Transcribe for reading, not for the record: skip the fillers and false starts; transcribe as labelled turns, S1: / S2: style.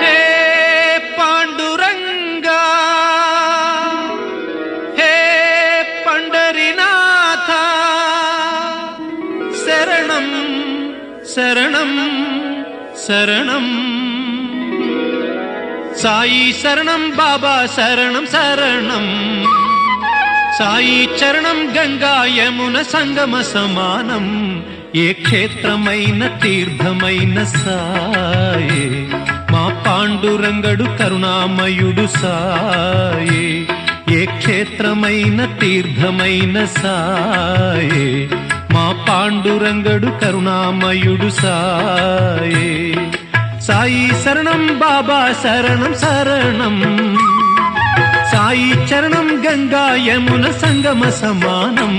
S1: हे पांडुरंगा, हे पंढरीनाथा, शरणं शरणं शरणं साई शरणं बाबा शरणं शरणं साई चरणं गंगा यमुन संगम समानं ఏ క్షేత్రమైన తీర్థమైన సాయే మా పాండురంగడు కరుణామయుడు సాయే ఏ క్షేత్రమైన తీర్థమైన సాయే మా పాండురంగడు కరుణామయుడు సాయే సాయి శరణం బాబా శరణం శరణం సాయి చరణం గంగా యమున సంగమ సమానం